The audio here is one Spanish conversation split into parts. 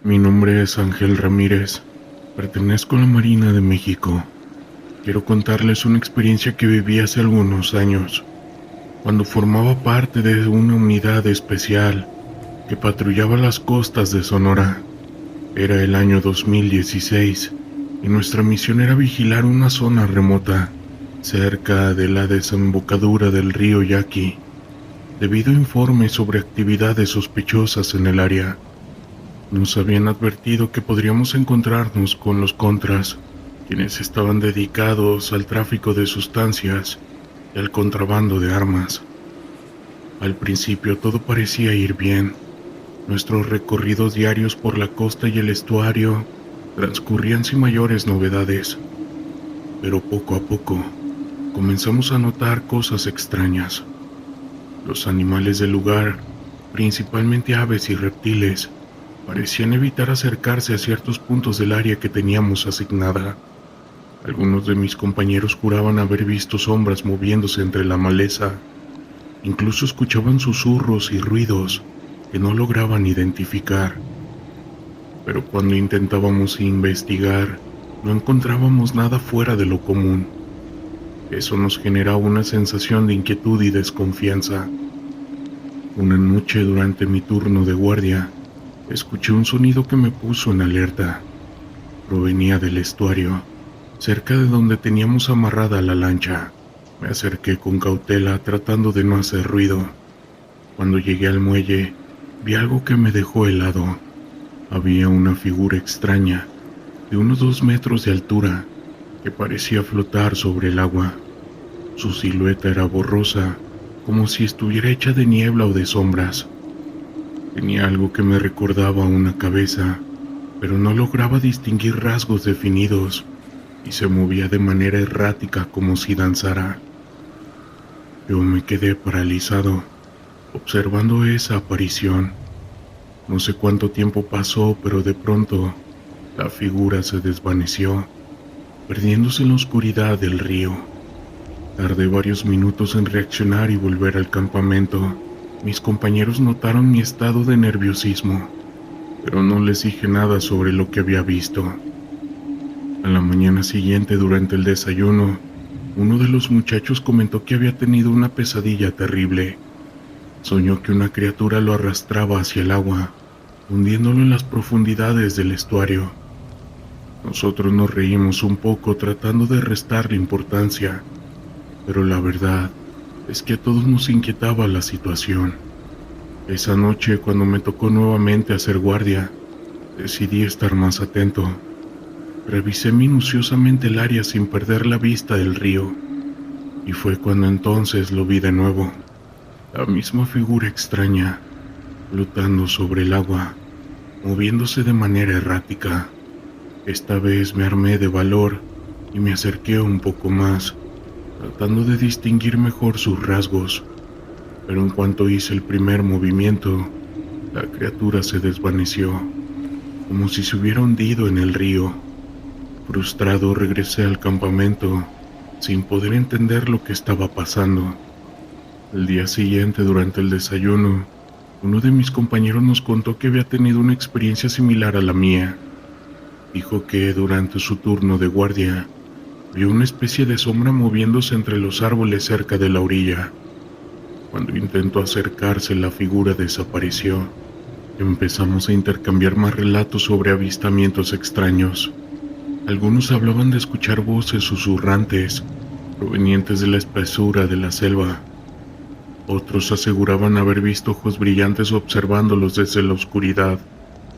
Mi nombre es Ángel Ramírez, pertenezco a la Marina de México. Quiero contarles una experiencia que viví hace algunos años, cuando formaba parte de una unidad especial que patrullaba las costas de Sonora. Era el año 2016 y nuestra misión era vigilar una zona remota, cerca de la desembocadura del río Yaqui, debido a informes sobre actividades sospechosas en el área. Nos habían advertido que podríamos encontrarnos con los contras, quienes estaban dedicados al tráfico de sustancias y al contrabando de armas. Al principio todo parecía ir bien. Nuestros recorridos diarios por la costa y el estuario transcurrían sin mayores novedades, pero poco a poco comenzamos a notar cosas extrañas. Los animales del lugar, principalmente aves y reptiles, parecían evitar acercarse a ciertos puntos del área que teníamos asignada. Algunos de mis compañeros juraban haber visto sombras moviéndose entre la maleza. Incluso escuchaban susurros y ruidos que no lograban identificar. Pero cuando intentábamos investigar, no encontrábamos nada fuera de lo común. Eso nos generaba una sensación de inquietud y desconfianza. Una noche durante mi turno de guardia, escuché un sonido que me puso en alerta. Provenía del estuario, cerca de donde teníamos amarrada la lancha. Me acerqué con cautela, tratando de no hacer ruido. Cuando llegué al muelle, vi algo que me dejó helado. Había una figura extraña, de unos 2 metros de altura, que parecía flotar sobre el agua. Su silueta era borrosa, como si estuviera hecha de niebla o de sombras. Tenía algo que me recordaba a una cabeza, pero no lograba distinguir rasgos definidos, y se movía de manera errática como si danzara. Yo me quedé paralizado, observando esa aparición. No sé cuánto tiempo pasó, pero de pronto la figura se desvaneció, perdiéndose en la oscuridad del río. Tardé varios minutos en reaccionar y volver al campamento. Mis compañeros notaron mi estado de nerviosismo, pero no les dije nada sobre lo que había visto. A la mañana siguiente, durante el desayuno, uno de los muchachos comentó que había tenido una pesadilla terrible. Soñó que una criatura lo arrastraba hacia el agua, hundiéndolo en las profundidades del estuario. Nosotros nos reímos un poco tratando de restarle importancia, pero la verdad es que a todos nos inquietaba la situación. Esa noche, cuando me tocó nuevamente hacer guardia, decidí estar más atento. Revisé minuciosamente el área sin perder la vista del río, y fue cuando entonces lo vi de nuevo. La misma figura extraña, flotando sobre el agua, moviéndose de manera errática. Esta vez me armé de valor y me acerqué un poco más, tratando de distinguir mejor sus rasgos, pero en cuanto hice el primer movimiento, la criatura se desvaneció, como si se hubiera hundido en el río. Frustrado, regresé al campamento, sin poder entender lo que estaba pasando. El día siguiente, durante el desayuno, uno de mis compañeros nos contó que había tenido una experiencia similar a la mía. Dijo que durante su turno de guardia, vio una especie de sombra moviéndose entre los árboles cerca de la orilla. Cuando intentó acercarse, la figura desapareció. Empezamos a intercambiar más relatos sobre avistamientos extraños. Algunos hablaban de escuchar voces susurrantes, provenientes de la espesura de la selva. Otros aseguraban haber visto ojos brillantes observándolos desde la oscuridad,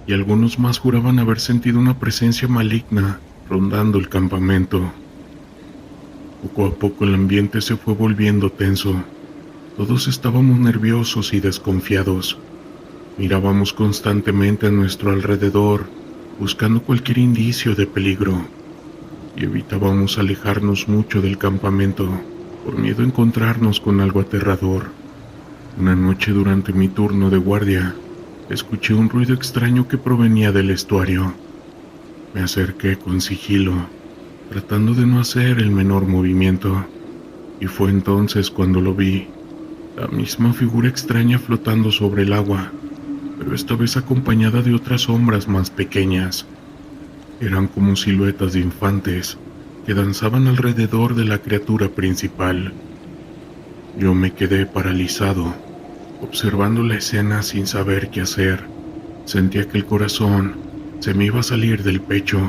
y algunos más juraban haber sentido una presencia maligna rondando el campamento. Poco a poco el ambiente se fue volviendo tenso. Todos estábamos nerviosos y desconfiados. Mirábamos constantemente a nuestro alrededor, buscando cualquier indicio de peligro, y evitábamos alejarnos mucho del campamento, por miedo a encontrarnos con algo aterrador. Una noche durante mi turno de guardia, escuché un ruido extraño que provenía del estuario. Me acerqué con sigilo, tratando de no hacer el menor movimiento, y fue entonces cuando lo vi, la misma figura extraña flotando sobre el agua, pero esta vez acompañada de otras sombras más pequeñas. Eran como siluetas de infantes que danzaban alrededor de la criatura principal. Yo me quedé paralizado, observando la escena sin saber qué hacer. Sentía que el corazón se me iba a salir del pecho,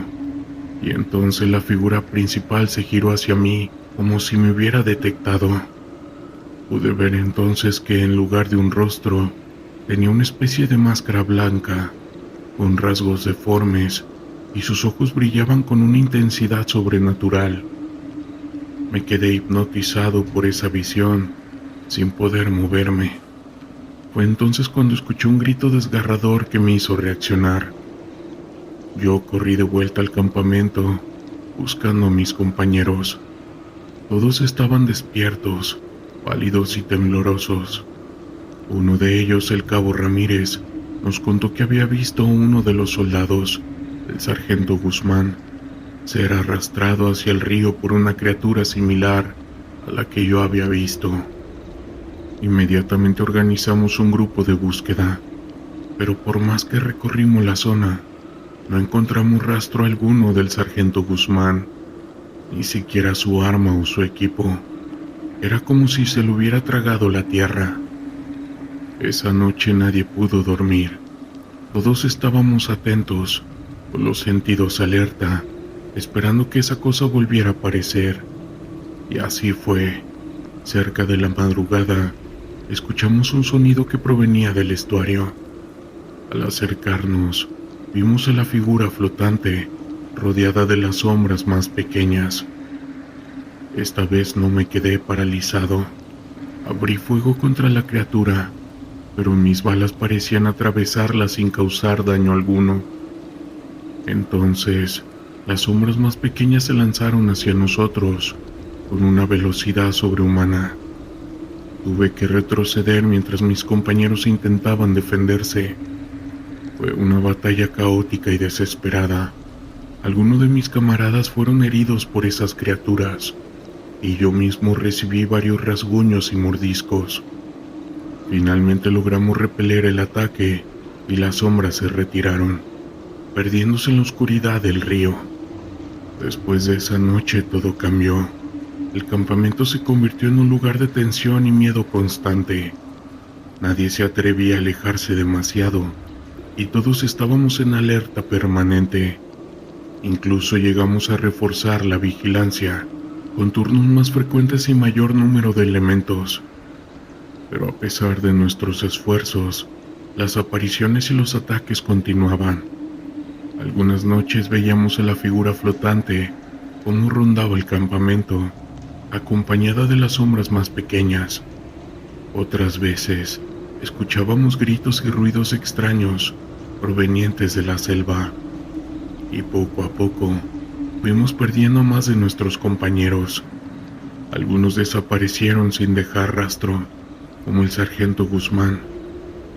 y entonces la figura principal se giró hacia mí como si me hubiera detectado. Pude ver entonces que en lugar de un rostro, tenía una especie de máscara blanca, con rasgos deformes, y sus ojos brillaban con una intensidad sobrenatural. Me quedé hipnotizado por esa visión, sin poder moverme. Fue entonces cuando escuché un grito desgarrador que me hizo reaccionar. Yo corrí de vuelta al campamento, buscando a mis compañeros. Todos estaban despiertos, pálidos y temblorosos. Uno de ellos, el cabo Ramírez, nos contó que había visto a uno de los soldados, el sargento Guzmán, ser arrastrado hacia el río por una criatura similar a la que yo había visto. Inmediatamente organizamos un grupo de búsqueda, pero por más que recorrimos la zona, no encontramos rastro alguno del sargento Guzmán, ni siquiera su arma o su equipo. Era como si se lo hubiera tragado la tierra. Esa noche nadie pudo dormir. Todos estábamos atentos, con los sentidos alerta, esperando que esa cosa volviera a aparecer. Y así fue. Cerca de la madrugada, escuchamos un sonido que provenía del estuario. Al acercarnos, vimos a la figura flotante, rodeada de las sombras más pequeñas. Esta vez no me quedé paralizado. Abrí fuego contra la criatura, pero mis balas parecían atravesarla sin causar daño alguno. Entonces, las sombras más pequeñas se lanzaron hacia nosotros, con una velocidad sobrehumana. Tuve que retroceder mientras mis compañeros intentaban defenderse. Fue una batalla caótica y desesperada. Algunos de mis camaradas fueron heridos por esas criaturas, y yo mismo recibí varios rasguños y mordiscos. Finalmente logramos repeler el ataque y las sombras se retiraron, perdiéndose en la oscuridad del río. Después de esa noche todo cambió. El campamento se convirtió en un lugar de tensión y miedo constante. Nadie se atrevía a alejarse demasiado, y todos estábamos en alerta permanente. Incluso llegamos a reforzar la vigilancia, con turnos más frecuentes y mayor número de elementos. Pero a pesar de nuestros esfuerzos, las apariciones y los ataques continuaban. Algunas noches veíamos a la figura flotante cómo rondaba el campamento, acompañada de las sombras más pequeñas. Otras veces, escuchábamos gritos y ruidos extraños provenientes de la selva, y poco a poco fuimos perdiendo a más de nuestros compañeros. Algunos desaparecieron sin dejar rastro, como el sargento Guzmán.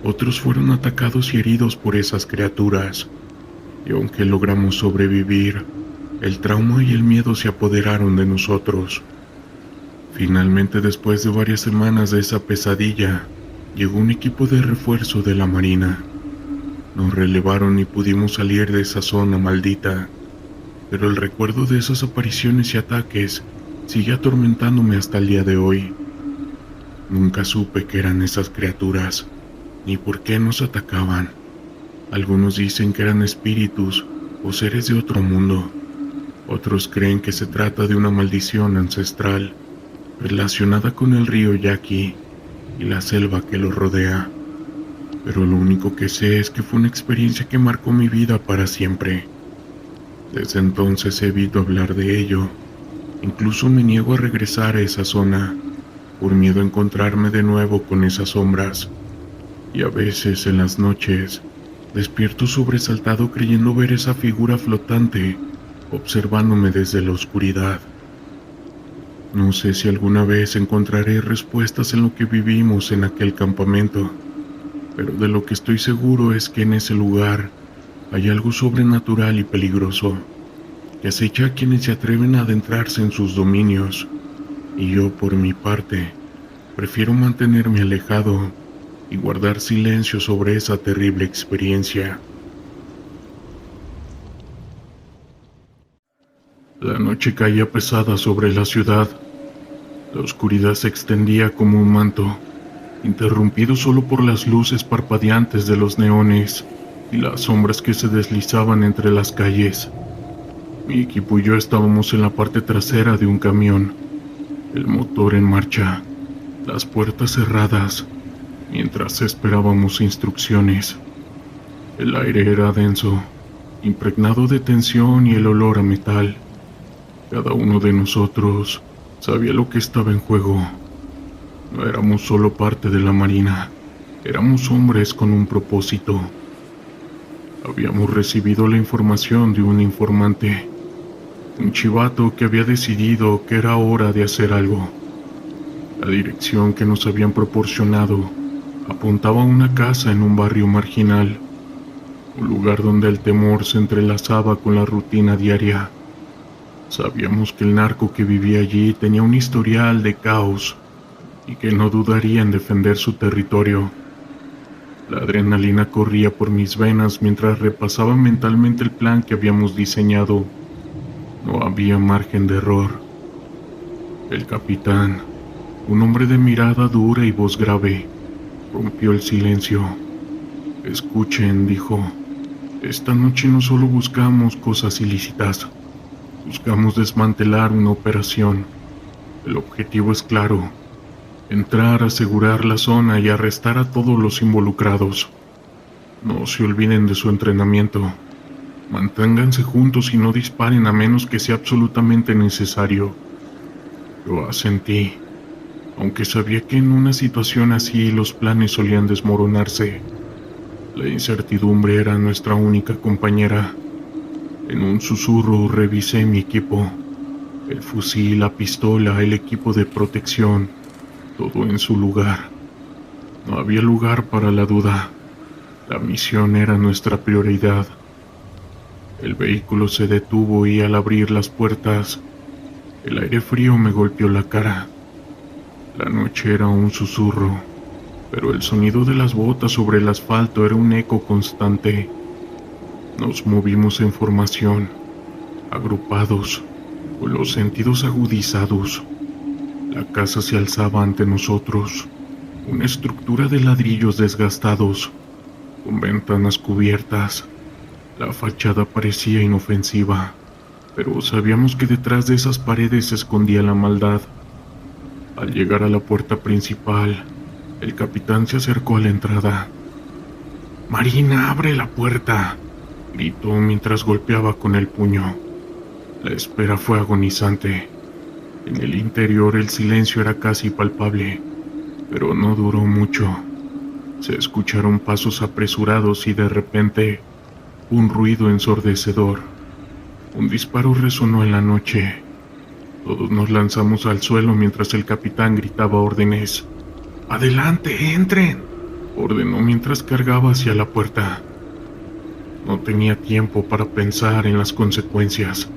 Otros fueron atacados y heridos por esas criaturas, y aunque logramos sobrevivir, el trauma y el miedo se apoderaron de nosotros. Finalmente, después de varias semanas de esa pesadilla, llegó un equipo de refuerzo de la Marina. Nos relevaron y pudimos salir de esa zona maldita, pero el recuerdo de esas apariciones y ataques sigue atormentándome hasta el día de hoy. Nunca supe qué eran esas criaturas, ni por qué nos atacaban. Algunos dicen que eran espíritus o seres de otro mundo. Otros creen que se trata de una maldición ancestral relacionada con el río Yaqui y la selva que lo rodea. Pero lo único que sé es que fue una experiencia que marcó mi vida para siempre. Desde entonces evito hablar de ello. Incluso me niego a regresar a esa zona, por miedo a encontrarme de nuevo con esas sombras. Y a veces en las noches despierto sobresaltado creyendo ver esa figura flotante observándome desde la oscuridad. No sé si alguna vez encontraré respuestas en lo que vivimos en aquel campamento, pero de lo que estoy seguro es que en ese lugar hay algo sobrenatural y peligroso que acecha a quienes se atreven a adentrarse en sus dominios, y yo, por mi parte, prefiero mantenerme alejado y guardar silencio sobre esa terrible experiencia. La noche caía pesada sobre la ciudad. La oscuridad se extendía como un manto, interrumpido solo por las luces parpadeantes de los neones y las sombras que se deslizaban entre las calles. Mi equipo y yo estábamos en la parte trasera de un camión, el motor en marcha, las puertas cerradas, mientras esperábamos instrucciones. El aire era denso, impregnado de tensión y el olor a metal. Cada uno de nosotros sabía lo que estaba en juego. No éramos solo parte de la Marina, éramos hombres con un propósito. Habíamos recibido la información de un informante, un chivato que había decidido que era hora de hacer algo. La dirección que nos habían proporcionado apuntaba a una casa en un barrio marginal, un lugar donde el temor se entrelazaba con la rutina diaria. Sabíamos que el narco que vivía allí tenía un historial de caos y que no dudaría en defender su territorio. La adrenalina corría por mis venas mientras repasaba mentalmente el plan que habíamos diseñado. No había margen de error. El capitán, un hombre de mirada dura y voz grave, rompió el silencio. «Escuchen», dijo, «esta noche no solo buscamos cosas ilícitas, buscamos desmantelar una operación. El objetivo es claro: entrar, asegurar la zona y arrestar a todos los involucrados. No se olviden de su entrenamiento. Manténganse juntos y no disparen a menos que sea absolutamente necesario». Lo asentí, aunque sabía que en una situación así los planes solían desmoronarse. La incertidumbre era nuestra única compañera. En un susurro revisé mi equipo: el fusil, la pistola, el equipo de protección, todo en su lugar. No había lugar para la duda. La misión era nuestra prioridad. El vehículo se detuvo y al abrir las puertas, el aire frío me golpeó la cara. La noche era un susurro, pero el sonido de las botas sobre el asfalto era un eco constante. Nos movimos en formación, agrupados, con los sentidos agudizados. La casa se alzaba ante nosotros, una estructura de ladrillos desgastados, con ventanas cubiertas. La fachada parecía inofensiva, pero sabíamos que detrás de esas paredes se escondía la maldad. Al llegar a la puerta principal, el capitán se acercó a la entrada. «Marina, abre la puerta», gritó mientras golpeaba con el puño. La espera fue agonizante. En el interior el silencio era casi palpable, pero no duró mucho. Se escucharon pasos apresurados y de repente un ruido ensordecedor. Un disparo resonó en la noche. Todos nos lanzamos al suelo mientras el capitán gritaba órdenes. «¡Adelante, entren!», ordenó mientras cargaba hacia la puerta. No tenía tiempo para pensar en las consecuencias.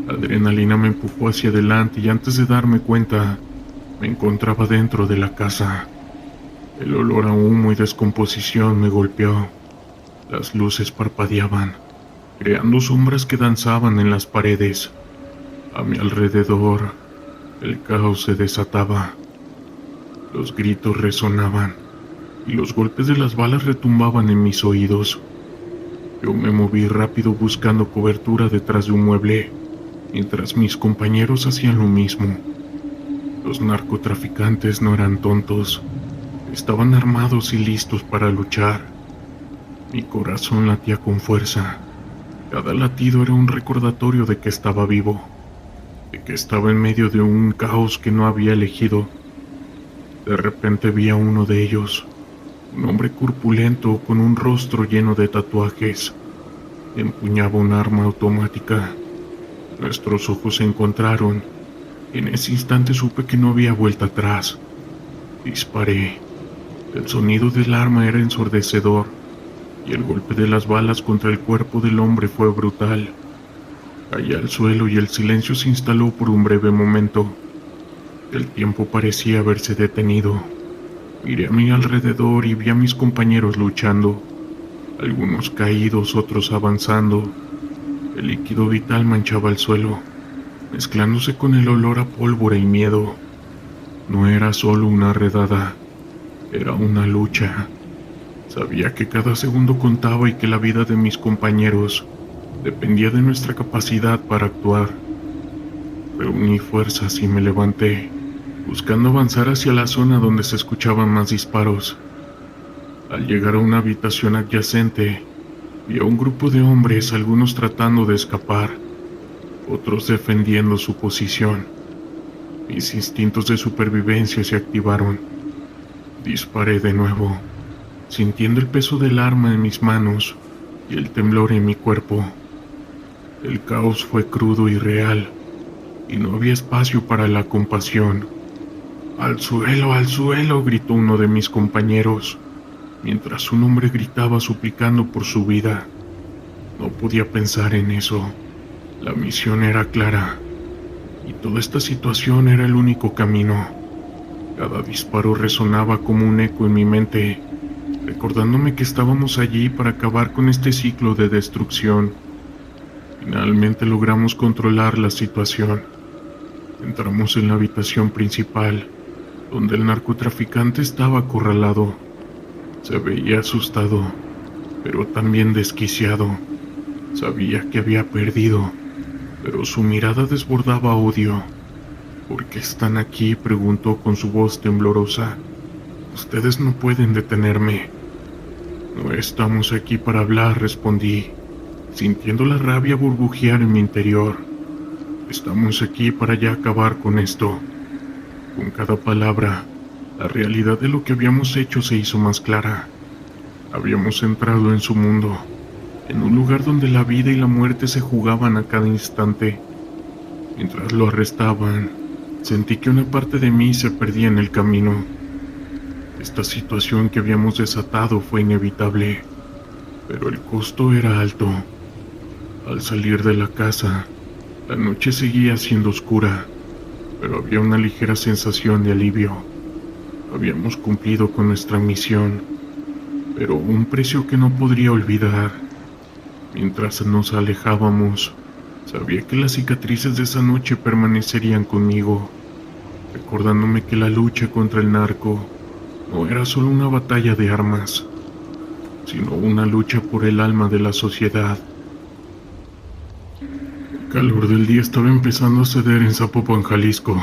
La adrenalina me empujó hacia adelante y antes de darme cuenta, me encontraba dentro de la casa. El olor a humo y descomposición me golpeó. Las luces parpadeaban, creando sombras que danzaban en las paredes. A mi alrededor, el caos se desataba. Los gritos resonaban y los golpes de las balas retumbaban en mis oídos. Yo me moví rápido buscando cobertura detrás de un mueble, mientras mis compañeros hacían lo mismo. Los narcotraficantes no eran tontos, estaban armados y listos para luchar. Mi corazón latía con fuerza. Cada latido era un recordatorio de que estaba vivo, de que estaba en medio de un caos que no había elegido. De repente vi a uno de ellos, un hombre corpulento con un rostro lleno de tatuajes. Empuñaba un arma automática. Nuestros ojos se encontraron. En ese instante supe que no había vuelta atrás. Disparé. El sonido del arma era ensordecedor, y el golpe de las balas contra el cuerpo del hombre fue brutal. Caí al suelo y el silencio se instaló por un breve momento. El tiempo parecía haberse detenido. Miré a mi alrededor y vi a mis compañeros luchando, algunos caídos, otros avanzando. El líquido vital manchaba el suelo, mezclándose con el olor a pólvora y miedo. No era solo una redada, era una lucha. Sabía que cada segundo contaba y que la vida de mis compañeros dependía de nuestra capacidad para actuar. Reuní fuerzas y me levanté, buscando avanzar hacia la zona donde se escuchaban más disparos. Al llegar a una habitación adyacente, vi a un grupo de hombres, algunos tratando de escapar, otros defendiendo su posición. Mis instintos de supervivencia se activaron. Disparé de nuevo, sintiendo el peso del arma en mis manos y el temblor en mi cuerpo. El caos fue crudo y real, y no había espacio para la compasión. ¡Al suelo!, gritó uno de mis compañeros, mientras un hombre gritaba suplicando por su vida. No podía pensar en eso. La misión era clara, y toda esta situación era el único camino. Cada disparo resonaba como un eco en mi mente, recordándome que estábamos allí para acabar con este ciclo de destrucción. Finalmente logramos controlar la situación. Entramos en la habitación principal, donde el narcotraficante estaba acorralado. Se veía asustado, pero también desquiciado. Sabía que había perdido, pero su mirada desbordaba odio. ¿Por qué están aquí?, preguntó con su voz temblorosa. Ustedes no pueden detenerme. No estamos aquí para hablar, respondí, sintiendo la rabia burbujear en mi interior. Estamos aquí para ya acabar con esto. Con cada palabra, la realidad de lo que habíamos hecho se hizo más clara. Habíamos entrado en su mundo, en un lugar donde la vida y la muerte se jugaban a cada instante. Mientras lo arrestaban, sentí que una parte de mí se perdía en el camino. Esta situación que habíamos desatado fue inevitable, pero el costo era alto. Al salir de la casa, la noche seguía siendo oscura, pero había una ligera sensación de alivio. Habíamos cumplido con nuestra misión, pero un precio que no podría olvidar. Mientras nos alejábamos, sabía que las cicatrices de esa noche permanecerían conmigo, recordándome que la lucha contra el narco no era solo una batalla de armas, sino una lucha por el alma de la sociedad. El calor del día estaba empezando a ceder en Zapopan, Jalisco.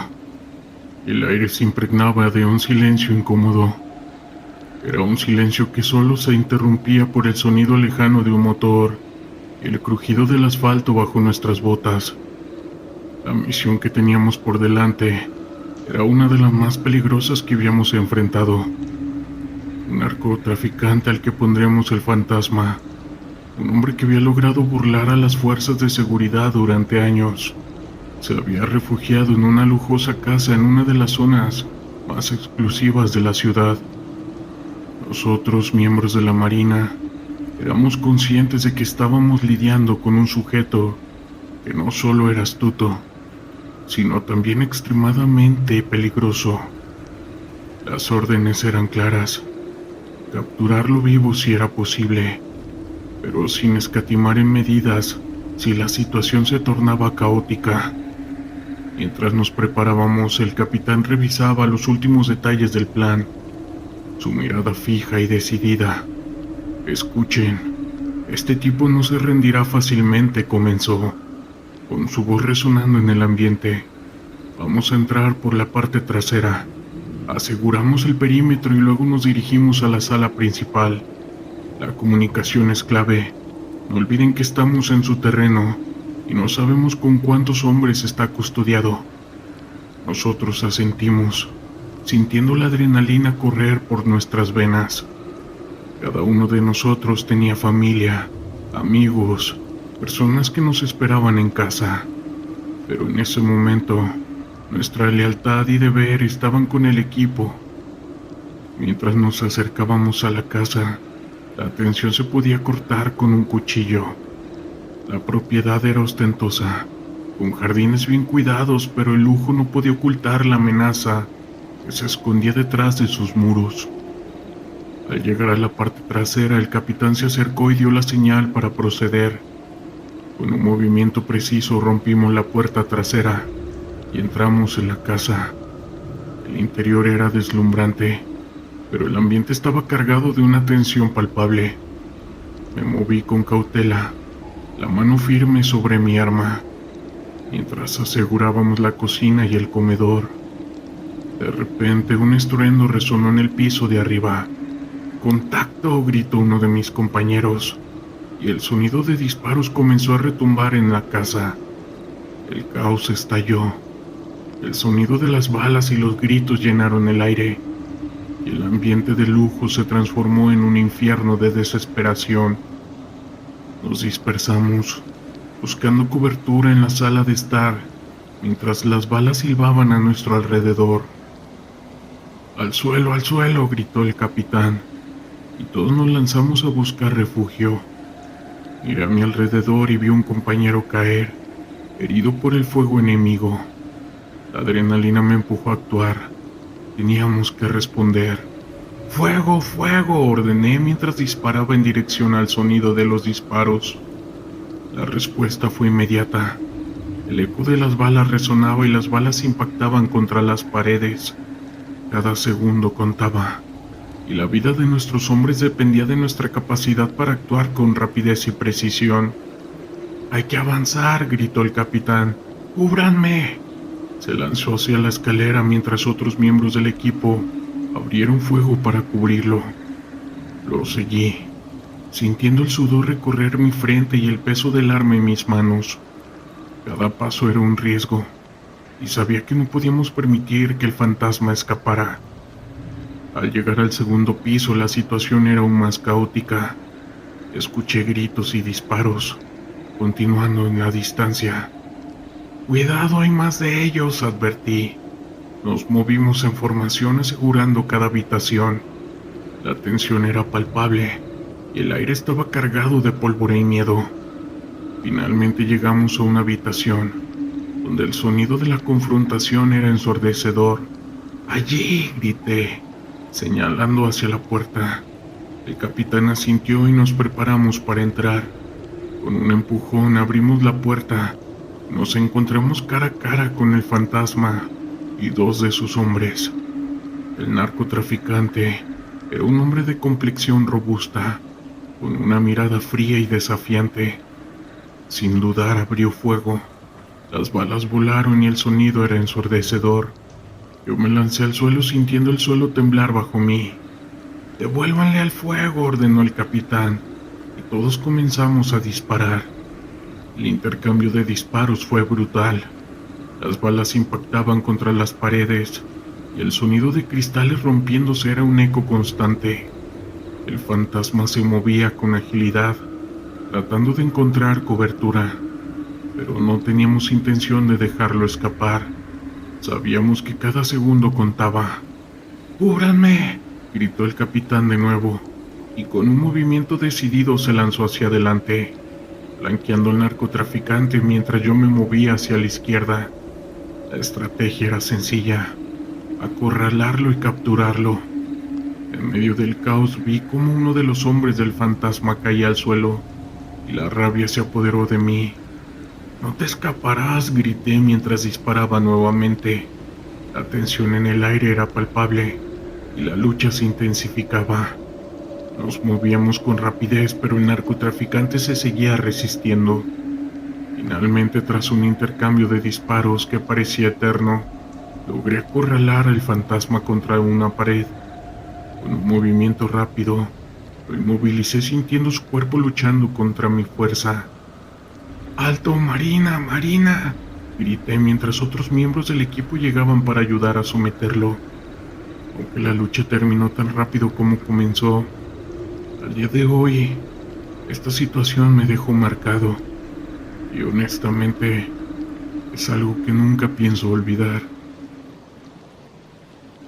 El aire se impregnaba de un silencio incómodo. Era un silencio que solo se interrumpía por el sonido lejano de un motor y el crujido del asfalto bajo nuestras botas. La misión que teníamos por delante era una de las más peligrosas que habíamos enfrentado. Un narcotraficante al que pondríamos el fantasma. Un hombre que había logrado burlar a las fuerzas de seguridad durante años. Se había refugiado en una lujosa casa en una de las zonas más exclusivas de la ciudad. Nosotros, miembros de la Marina, éramos conscientes de que estábamos lidiando con un sujeto que no solo era astuto, sino también extremadamente peligroso. Las órdenes eran claras: capturarlo vivo si era posible, pero sin escatimar en medidas si la situación se tornaba caótica. Mientras nos preparábamos, el capitán revisaba los últimos detalles del plan, su mirada fija y decidida. «Escuchen, este tipo no se rendirá fácilmente», comenzó, con su voz resonando en el ambiente. «Vamos a entrar por la parte trasera. Aseguramos el perímetro y luego nos dirigimos a la sala principal. La comunicación es clave. No olviden que estamos en su terreno y no sabemos con cuántos hombres está custodiado». Nosotros asentimos, sintiendo la adrenalina correr por nuestras venas. Cada uno de nosotros tenía familia, amigos, personas que nos esperaban en casa. Pero en ese momento, nuestra lealtad y deber estaban con el equipo. Mientras nos acercábamos a la casa, la tensión se podía cortar con un cuchillo. La propiedad era ostentosa, con jardines bien cuidados, pero el lujo no podía ocultar la amenaza que se escondía detrás de sus muros. Al llegar a la parte trasera, el capitán se acercó y dio la señal para proceder. Con un movimiento preciso rompimos la puerta trasera y entramos en la casa. El interior era deslumbrante, pero el ambiente estaba cargado de una tensión palpable. Me moví con cautela, la mano firme sobre mi arma, mientras asegurábamos la cocina y el comedor. De repente, un estruendo resonó en el piso de arriba. ¡Contacto!, gritó uno de mis compañeros, y el sonido de disparos comenzó a retumbar en la casa. El caos estalló. El sonido de las balas y los gritos llenaron el aire, y el ambiente de lujo se transformó en un infierno de desesperación. Nos dispersamos, buscando cobertura en la sala de estar, mientras las balas silbaban a nuestro alrededor. ¡Al suelo!, gritó el capitán, y todos nos lanzamos a buscar refugio. Miré a mi alrededor y vi a un compañero caer, herido por el fuego enemigo. La adrenalina me empujó a actuar. Teníamos que responder. ¡Fuego, fuego!, ordené mientras disparaba en dirección al sonido de los disparos. La respuesta fue inmediata. El eco de las balas resonaba y las balas impactaban contra las paredes. Cada segundo contaba, y la vida de nuestros hombres dependía de nuestra capacidad para actuar con rapidez y precisión. «¡Hay que avanzar!», gritó el capitán. «¡Cúbranme!». Se lanzó hacia la escalera mientras otros miembros del equipo abrieron fuego para cubrirlo. Lo seguí, sintiendo el sudor recorrer mi frente y el peso del arma en mis manos. Cada paso era un riesgo, y sabía que no podíamos permitir que el fantasma escapara. Al llegar al segundo piso, la situación era aún más caótica. Escuché gritos y disparos, continuando en la distancia. «¡Cuidado, hay más de ellos!», advertí. Nos movimos en formación asegurando cada habitación. La tensión era palpable y el aire estaba cargado de pólvora y miedo. Finalmente llegamos a una habitación donde el sonido de la confrontación era ensordecedor. «¡Allí!», grité, señalando hacia la puerta. El capitán asintió y nos preparamos para entrar. Con un empujón abrimos la puerta. Nos encontramos cara a cara con el fantasma y dos de sus hombres. El narcotraficante era un hombre de complexión robusta, con una mirada fría y desafiante. Sin dudar abrió fuego. Las balas volaron y el sonido era ensordecedor. Yo me lancé al suelo sintiendo el suelo temblar bajo mí. «¡Devuélvanle al fuego!», ordenó el capitán, y todos comenzamos a disparar. El intercambio de disparos fue brutal. Las balas impactaban contra las paredes y el sonido de cristales rompiéndose era un eco constante. El fantasma se movía con agilidad, tratando de encontrar cobertura, pero no teníamos intención de dejarlo escapar. Sabíamos que cada segundo contaba. «¡Cúbranme!», gritó el capitán de nuevo, y con un movimiento decidido se lanzó hacia adelante, flanqueando al narcotraficante mientras yo me movía hacia la izquierda. La estrategia era sencilla: acorralarlo y capturarlo. En medio del caos vi cómo uno de los hombres del fantasma caía al suelo, y la rabia se apoderó de mí. «¡No te escaparás!», grité mientras disparaba nuevamente. La tensión en el aire era palpable, y la lucha se intensificaba. Nos movíamos con rapidez, pero el narcotraficante se seguía resistiendo. Finalmente, tras un intercambio de disparos que parecía eterno, logré acorralar al fantasma contra una pared. Con un movimiento rápido, lo inmovilicé sintiendo su cuerpo luchando contra mi fuerza. «¡Alto, Marina, Marina!», grité mientras otros miembros del equipo llegaban para ayudar a someterlo. Aunque la lucha terminó tan rápido como comenzó, al día de hoy, esta situación me dejó marcado, y honestamente, es algo que nunca pienso olvidar.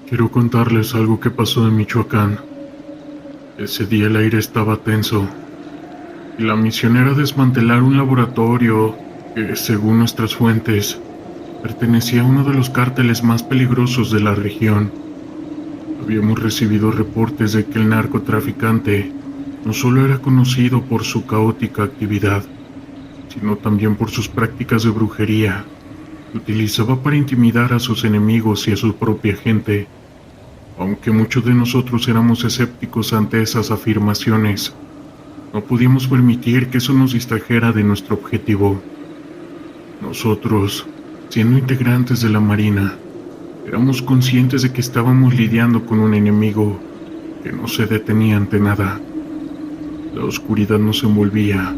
Quiero contarles algo que pasó en Michoacán. Ese día el aire estaba tenso, y la misión era desmantelar un laboratorio que, según nuestras fuentes, pertenecía a uno de los cárteles más peligrosos de la región. Habíamos recibido reportes de que el narcotraficante no solo era conocido por su caótica actividad, sino también por sus prácticas de brujería, que utilizaba para intimidar a sus enemigos y a su propia gente. Aunque muchos de nosotros éramos escépticos ante esas afirmaciones, no podíamos permitir que eso nos distrajera de nuestro objetivo. Nosotros, siendo integrantes de la Marina, éramos conscientes de que estábamos lidiando con un enemigo que no se detenía ante nada. La oscuridad nos envolvía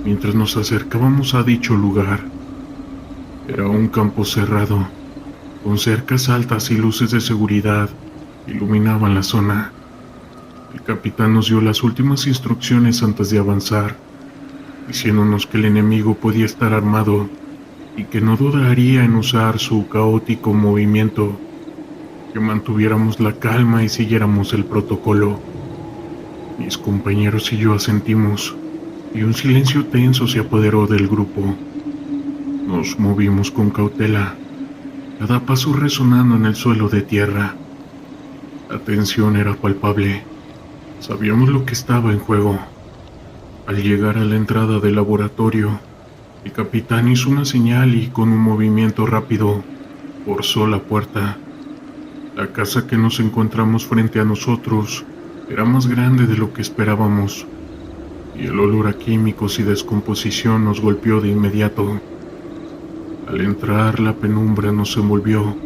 mientras nos acercábamos a dicho lugar. Era un campo cerrado, con cercas altas y luces de seguridad que iluminaban la zona. El capitán nos dio las últimas instrucciones antes de avanzar, diciéndonos que el enemigo podía estar armado y que no dudaría en usar su caótico movimiento, que mantuviéramos la calma y siguiéramos el protocolo. Mis compañeros y yo asentimos, y un silencio tenso se apoderó del grupo. Nos movimos con cautela, cada paso resonando en el suelo de tierra. La tensión era palpable. Sabíamos lo que estaba en juego. Al llegar a la entrada del laboratorio, el capitán hizo una señal y con un movimiento rápido forzó la puerta. La casa que nos encontramos frente a nosotros era más grande de lo que esperábamos, y el olor a químicos y descomposición nos golpeó de inmediato. Al entrar, la penumbra nos envolvió.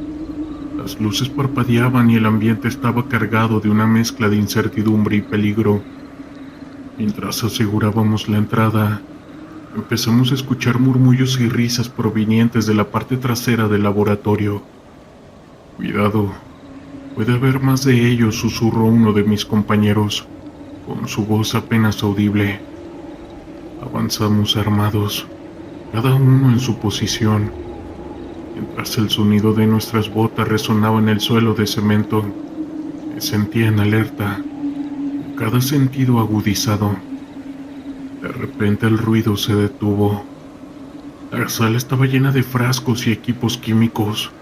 Las luces parpadeaban y el ambiente estaba cargado de una mezcla de incertidumbre y peligro. Mientras asegurábamos la entrada, empezamos a escuchar murmullos y risas provenientes de la parte trasera del laboratorio. «Cuidado, puede haber más de ellos», susurró uno de mis compañeros, con su voz apenas audible. Avanzamos armados, cada uno en su posición, mientras el sonido de nuestras botas resonaba en el suelo de cemento. Me sentía en alerta, con cada sentido agudizado. De repente el ruido se detuvo. La sala estaba llena de frascos y equipos químicos,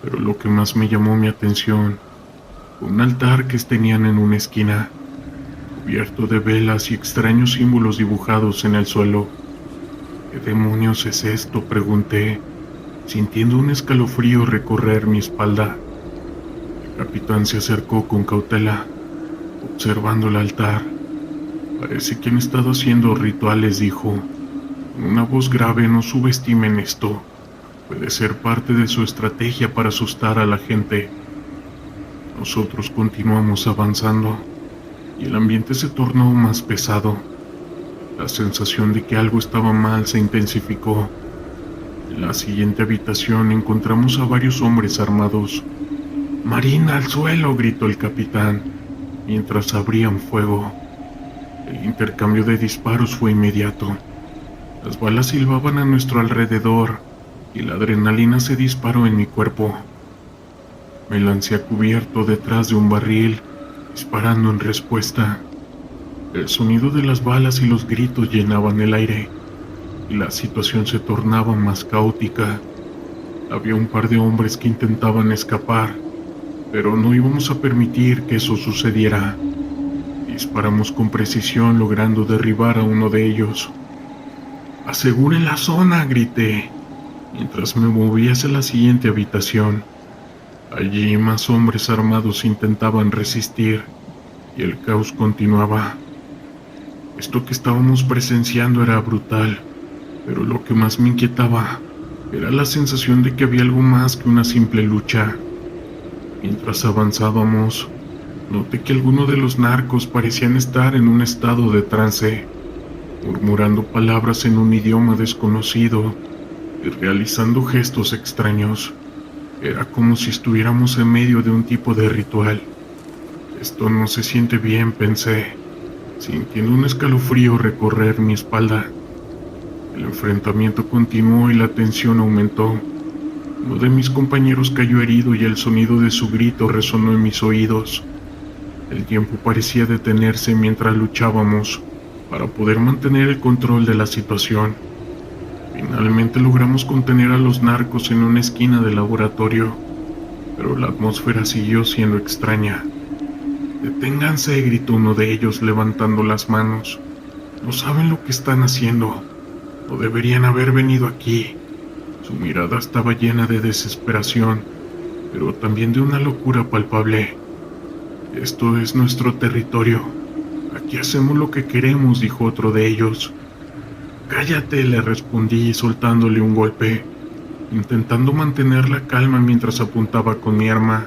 pero lo que más me llamó mi atención fue un altar que tenían en una esquina, cubierto de velas y extraños símbolos dibujados en el suelo. «¿Qué demonios es esto?», pregunté, sintiendo un escalofrío recorrer mi espalda. El capitán se acercó con cautela, observando el altar. «Parece que han estado haciendo rituales», dijo, con una voz grave. «No subestimen esto. Puede ser parte de su estrategia para asustar a la gente». Nosotros continuamos avanzando, y el ambiente se tornó más pesado. La sensación de que algo estaba mal se intensificó. En la siguiente habitación encontramos a varios hombres armados. «¡Marina, al suelo!», gritó el capitán, mientras abrían fuego. El intercambio de disparos fue inmediato. Las balas silbaban a nuestro alrededor y la adrenalina se disparó en mi cuerpo. Me lancé a cubierto detrás de un barril, disparando en respuesta. El sonido de las balas y los gritos llenaban el aire, y la situación se tornaba más caótica. Había un par de hombres que intentaban escapar, pero no íbamos a permitir que eso sucediera. Disparamos con precisión, logrando derribar a uno de ellos. «¡Aseguren la zona!», grité, mientras me movía hacia la siguiente habitación. Allí más hombres armados intentaban resistir, y el caos continuaba. Esto que estábamos presenciando era brutal, pero lo que más me inquietaba era la sensación de que había algo más que una simple lucha. Mientras avanzábamos, noté que algunos de los narcos parecían estar en un estado de trance, murmurando palabras en un idioma desconocido y realizando gestos extraños. Era como si estuviéramos en medio de un tipo de ritual. «Esto no se siente bien», pensé, sintiendo un escalofrío recorrer mi espalda. El enfrentamiento continuó y la tensión aumentó. Uno de mis compañeros cayó herido y el sonido de su grito resonó en mis oídos. El tiempo parecía detenerse mientras luchábamos para poder mantener el control de la situación. Finalmente logramos contener a los narcos en una esquina del laboratorio. pero la atmósfera siguió siendo extraña. «Deténganse», gritó uno de ellos levantando las manos. «No saben lo que están haciendo. No deberían haber venido aquí». Su mirada estaba llena de desesperación, pero también de una locura palpable. «Esto es nuestro territorio. Aquí hacemos lo que queremos», dijo otro de ellos. «Cállate», le respondí soltándole un golpe, intentando mantener la calma mientras apuntaba con mi arma.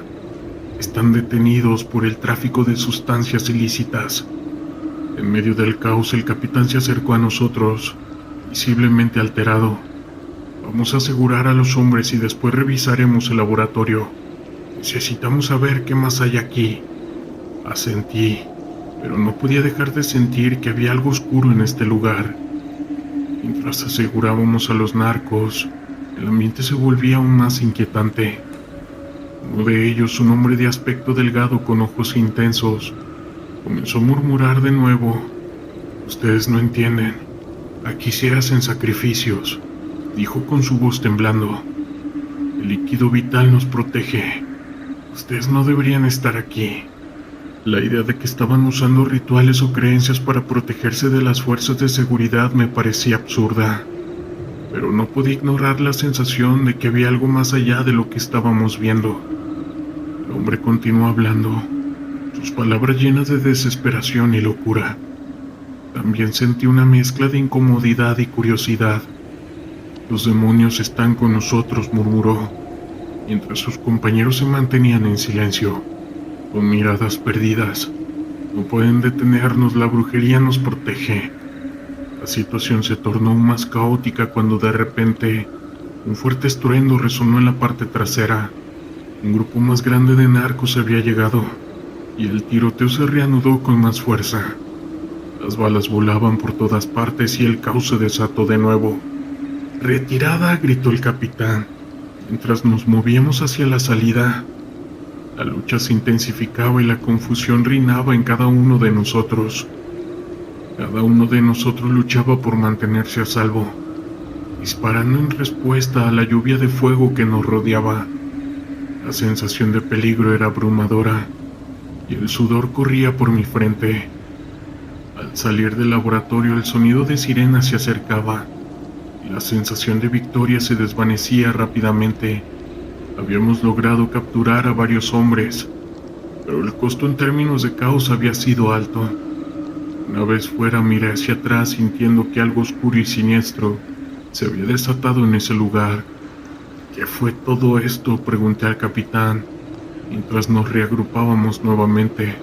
«Están detenidos por el tráfico de sustancias ilícitas». En medio del caos, el capitán se acercó a nosotros, visiblemente alterado. «Vamos a asegurar a los hombres y después revisaremos el laboratorio. Necesitamos saber qué más hay aquí». Asentí, pero no podía dejar de sentir que había algo oscuro en este lugar. Mientras asegurábamos a los narcos, el ambiente se volvía aún más inquietante. Uno de ellos, un hombre de aspecto delgado con ojos intensos, comenzó a murmurar de nuevo. «Ustedes no entienden. Aquí se hacen sacrificios», dijo con su voz temblando. «El líquido vital nos protege. Ustedes no deberían estar aquí». La idea de que estaban usando rituales o creencias para protegerse de las fuerzas de seguridad me parecía absurda, pero no podía ignorar la sensación de que había algo más allá de lo que estábamos viendo. El hombre continuó hablando, sus palabras llenas de desesperación y locura. También sentí una mezcla de incomodidad y curiosidad. «Los demonios están con nosotros», murmuró, mientras sus compañeros se mantenían en silencio, con miradas perdidas. «No pueden detenernos, la brujería nos protege». La situación se tornó aún más caótica cuando de repente un fuerte estruendo resonó en la parte trasera. Un grupo más grande de narcos había llegado, y el tiroteo se reanudó con más fuerza. Las balas volaban por todas partes y el caos se desató de nuevo. «¡Retirada!», gritó el capitán, mientras nos movíamos hacia la salida. La lucha se intensificaba y la confusión reinaba en cada uno de nosotros. Cada uno de nosotros luchaba por mantenerse a salvo, disparando en respuesta a la lluvia de fuego que nos rodeaba. La sensación de peligro era abrumadora, y el sudor corría por mi frente. Al salir del laboratorio, el sonido de sirenas se acercaba, y la sensación de victoria se desvanecía rápidamente. Habíamos logrado capturar a varios hombres, pero el costo en términos de caos había sido alto. Una vez fuera, miré hacia atrás sintiendo que algo oscuro y siniestro se había desatado en ese lugar. «¿Qué fue todo esto?», pregunté al capitán, mientras nos reagrupábamos nuevamente.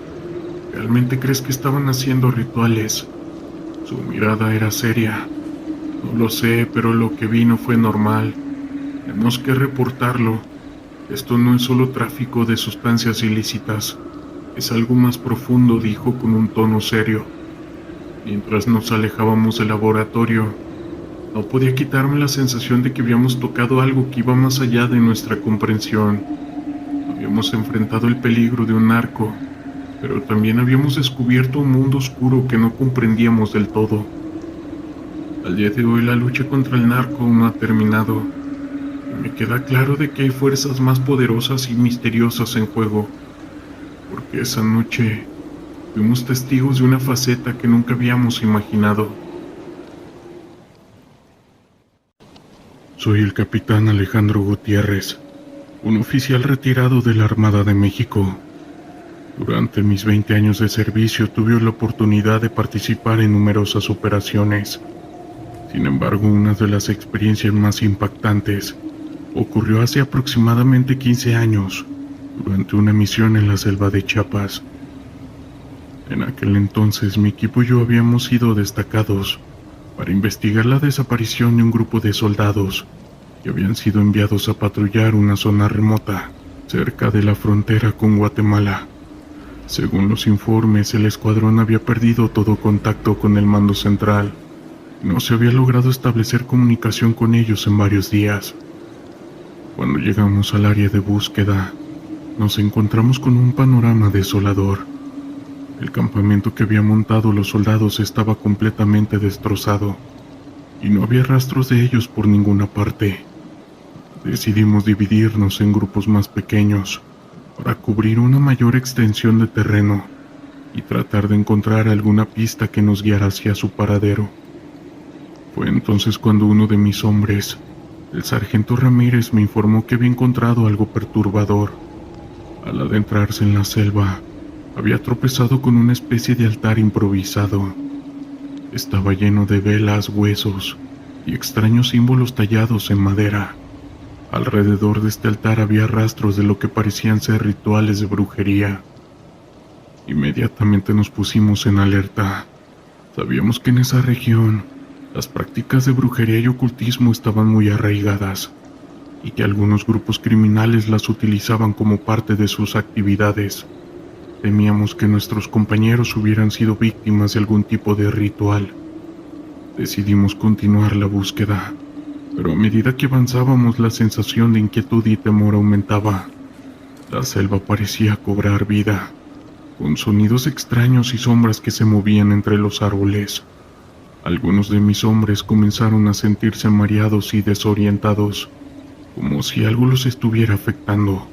«¿Realmente crees que estaban haciendo rituales?». Su mirada era seria. «No lo sé, pero lo que vi no fue normal. Tenemos que reportarlo. Esto no es solo tráfico de sustancias ilícitas, es algo más profundo», dijo con un tono serio. Mientras nos alejábamos del laboratorio, no podía quitarme la sensación de que habíamos tocado algo que iba más allá de nuestra comprensión. Habíamos enfrentado el peligro de un narco, pero también habíamos descubierto un mundo oscuro que no comprendíamos del todo. Al día de hoy, la lucha contra el narco aún no ha terminado. Me queda claro de que hay fuerzas más poderosas y misteriosas en juego, porque esa noche fuimos testigos de una faceta que nunca habíamos imaginado. Soy el capitán Alejandro Gutiérrez, un oficial retirado de la Armada de México. Durante mis 20 años de servicio tuve la oportunidad de participar en numerosas operaciones. Sin embargo, una de las experiencias más impactantes ocurrió hace aproximadamente 15 años, durante una misión en la selva de Chiapas. En aquel entonces, mi equipo y yo habíamos sido destacados para investigar la desaparición de un grupo de soldados que habían sido enviados a patrullar una zona remota, cerca de la frontera con Guatemala. Según los informes, el escuadrón había perdido todo contacto con el mando central. No se había logrado establecer comunicación con ellos en varios días. Cuando llegamos al área de búsqueda, nos encontramos con un panorama desolador. El campamento que habían montado los soldados estaba completamente destrozado, y no había rastros de ellos por ninguna parte. Decidimos dividirnos en grupos más pequeños para cubrir una mayor extensión de terreno y tratar de encontrar alguna pista que nos guiara hacia su paradero. Fue entonces cuando uno de mis hombres, el sargento Ramírez, me informó que había encontrado algo perturbador. Al adentrarse en la selva, había tropezado con una especie de altar improvisado. Estaba lleno de velas, huesos y extraños símbolos tallados en madera. Alrededor de este altar había rastros de lo que parecían ser rituales de brujería. Inmediatamente nos pusimos en alerta. Sabíamos que en esa región las prácticas de brujería y ocultismo estaban muy arraigadas y que algunos grupos criminales las utilizaban como parte de sus actividades. Temíamos que nuestros compañeros hubieran sido víctimas de algún tipo de ritual. Decidimos continuar la búsqueda, pero a medida que avanzábamos la sensación de inquietud y temor aumentaba. La selva parecía cobrar vida, con sonidos extraños y sombras que se movían entre los árboles. Algunos de mis hombres comenzaron a sentirse mareados y desorientados, como si algo los estuviera afectando.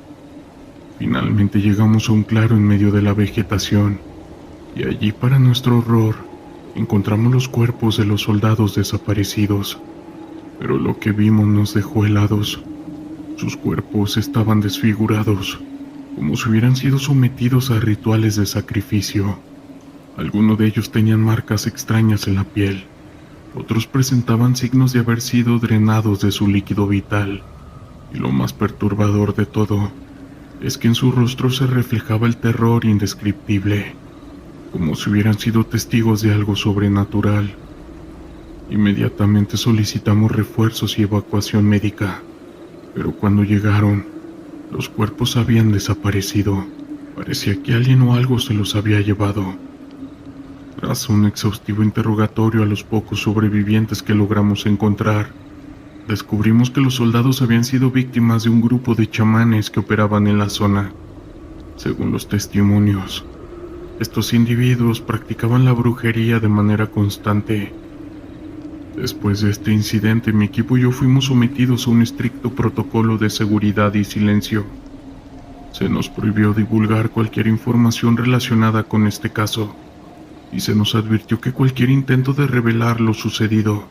Finalmente llegamos a un claro en medio de la vegetación, y allí, para nuestro horror, encontramos los cuerpos de los soldados desaparecidos. Pero lo que vimos nos dejó helados. Sus cuerpos estaban desfigurados, como si hubieran sido sometidos a rituales de sacrificio. Algunos de ellos tenían marcas extrañas en la piel. Otros presentaban signos de haber sido drenados de su líquido vital. Y lo más perturbador de todo es que en su rostro se reflejaba el terror indescriptible, como si hubieran sido testigos de algo sobrenatural. Inmediatamente solicitamos refuerzos y evacuación médica, pero cuando llegaron, los cuerpos habían desaparecido. Parecía que alguien o algo se los había llevado. Tras un exhaustivo interrogatorio a los pocos sobrevivientes que logramos encontrar, descubrimos que los soldados habían sido víctimas de un grupo de chamanes que operaban en la zona. Según los testimonios, estos individuos practicaban la brujería de manera constante. Después de este incidente, mi equipo y yo fuimos sometidos a un estricto protocolo de seguridad y silencio. Se nos prohibió divulgar cualquier información relacionada con este caso, y se nos advirtió que cualquier intento de revelar lo sucedido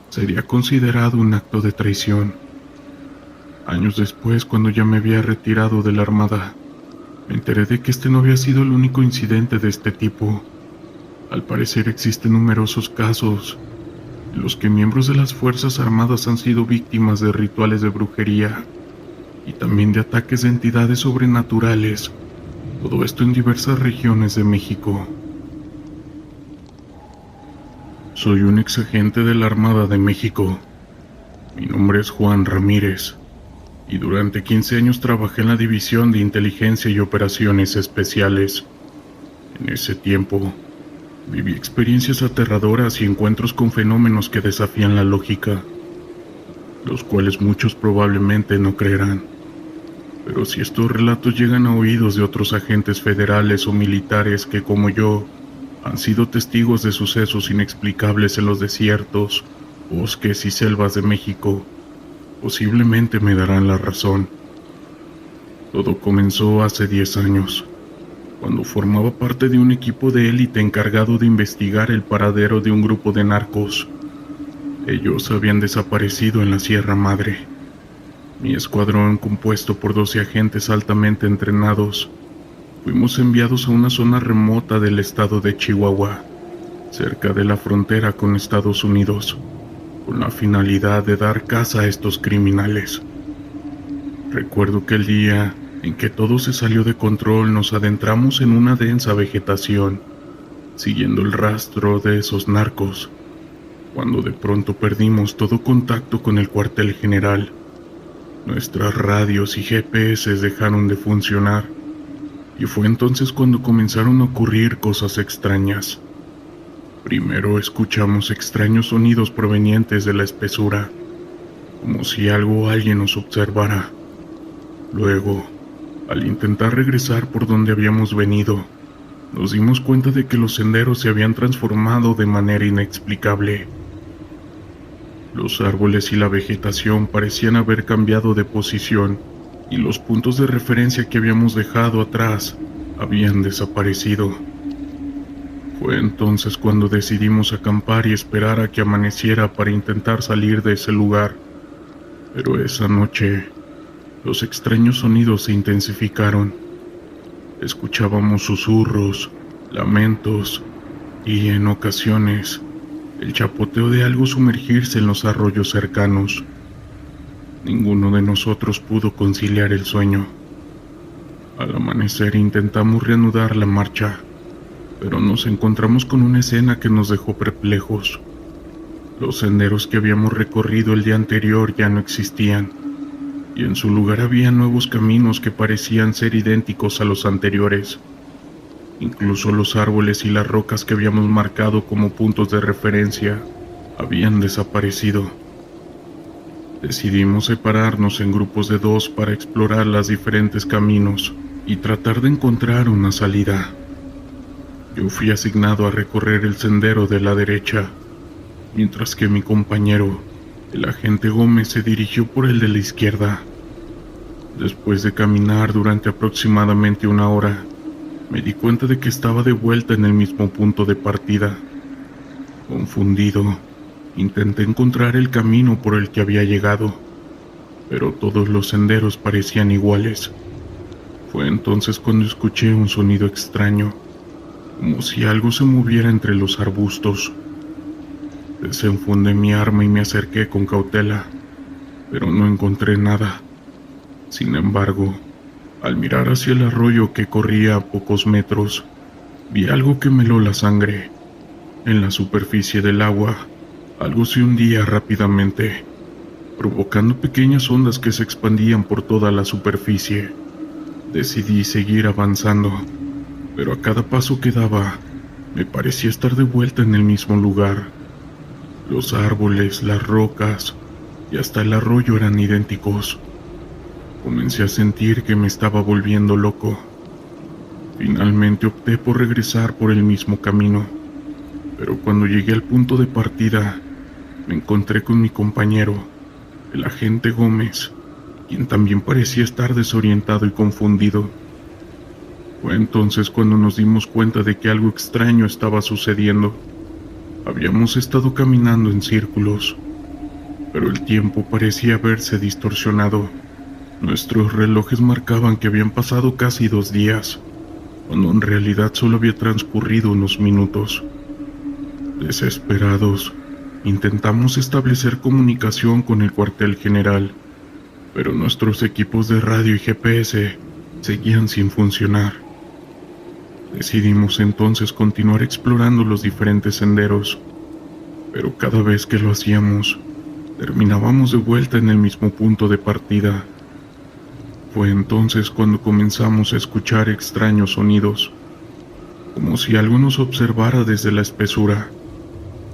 sería considerado un acto de traición. Años después, cuando ya me había retirado de la Armada, me enteré de que este no había sido el único incidente de este tipo. Al parecer existen numerosos casos en los que miembros de las Fuerzas Armadas han sido víctimas de rituales de brujería y también de ataques de entidades sobrenaturales, todo esto en diversas regiones de México. Soy un ex agente de la Armada de México. Mi nombre es Juan Ramírez, y durante 15 años trabajé en la División de Inteligencia y Operaciones Especiales. En ese tiempo, viví experiencias aterradoras y encuentros con fenómenos que desafían la lógica, los cuales muchos probablemente no creerán. Pero si estos relatos llegan a oídos de otros agentes federales o militares que, como yo, han sido testigos de sucesos inexplicables en los desiertos, bosques y selvas de México, posiblemente me darán la razón. Todo comenzó hace 10 años, cuando formaba parte de un equipo de élite encargado de investigar el paradero de un grupo de narcos. Ellos habían desaparecido en la Sierra Madre. Mi escuadrón, compuesto por 12 agentes altamente entrenados, fuimos enviados a una zona remota del estado de Chihuahua, cerca de la frontera con Estados Unidos, con la finalidad de dar caza a estos criminales. Recuerdo que el día en que todo se salió de control nos adentramos en una densa vegetación, siguiendo el rastro de esos narcos, cuando de pronto perdimos todo contacto con el cuartel general. Nuestras radios y GPS dejaron de funcionar, y fue entonces cuando comenzaron a ocurrir cosas extrañas. Primero escuchamos extraños sonidos provenientes de la espesura, como si algo o alguien nos observara. Luego, al intentar regresar por donde habíamos venido, nos dimos cuenta de que los senderos se habían transformado de manera inexplicable. Los árboles y la vegetación parecían haber cambiado de posición y los puntos de referencia que habíamos dejado atrás habían desaparecido. Fue entonces cuando decidimos acampar y esperar a que amaneciera para intentar salir de ese lugar. Pero esa noche, los extraños sonidos se intensificaron. Escuchábamos susurros, lamentos y, en ocasiones, el chapoteo de algo sumergirse en los arroyos cercanos. Ninguno de nosotros pudo conciliar el sueño. Al amanecer intentamos reanudar la marcha, pero nos encontramos con una escena que nos dejó perplejos. Los senderos que habíamos recorrido el día anterior ya no existían, y en su lugar había nuevos caminos que parecían ser idénticos a los anteriores. Incluso los árboles y las rocas que habíamos marcado como puntos de referencia habían desaparecido. Decidimos separarnos en grupos de 2 para explorar los diferentes caminos y tratar de encontrar una salida. Yo fui asignado a recorrer el sendero de la derecha, mientras que mi compañero, el agente Gómez, se dirigió por el de la izquierda. Después de caminar durante aproximadamente 1 hora, me di cuenta de que estaba de vuelta en el mismo punto de partida. Confundido, intenté encontrar el camino por el que había llegado, pero todos los senderos parecían iguales. Fue entonces cuando escuché un sonido extraño, como si algo se moviera entre los arbustos. Desenfundé mi arma y me acerqué con cautela, pero no encontré nada. Sin embargo, al mirar hacia el arroyo que corría a pocos metros, vi algo que me heló la sangre. En la superficie del agua, algo se hundía rápidamente, provocando pequeñas ondas que se expandían por toda la superficie. Decidí seguir avanzando, pero a cada paso que daba, me parecía estar de vuelta en el mismo lugar. Los árboles, las rocas y hasta el arroyo eran idénticos. Comencé a sentir que me estaba volviendo loco. Finalmente opté por regresar por el mismo camino, pero cuando llegué al punto de partida, me encontré con mi compañero, el agente Gómez, quien también parecía estar desorientado y confundido. Fue entonces cuando nos dimos cuenta de que algo extraño estaba sucediendo. Habíamos estado caminando en círculos, pero el tiempo parecía haberse distorsionado. Nuestros relojes marcaban que habían pasado casi 2 días, cuando en realidad solo había transcurrido unos minutos. Desesperados, intentamos establecer comunicación con el cuartel general, pero nuestros equipos de radio y GPS seguían sin funcionar. Decidimos entonces continuar explorando los diferentes senderos, pero cada vez que lo hacíamos, terminábamos de vuelta en el mismo punto de partida. Fue entonces cuando comenzamos a escuchar extraños sonidos, como si algo nos observara desde la espesura.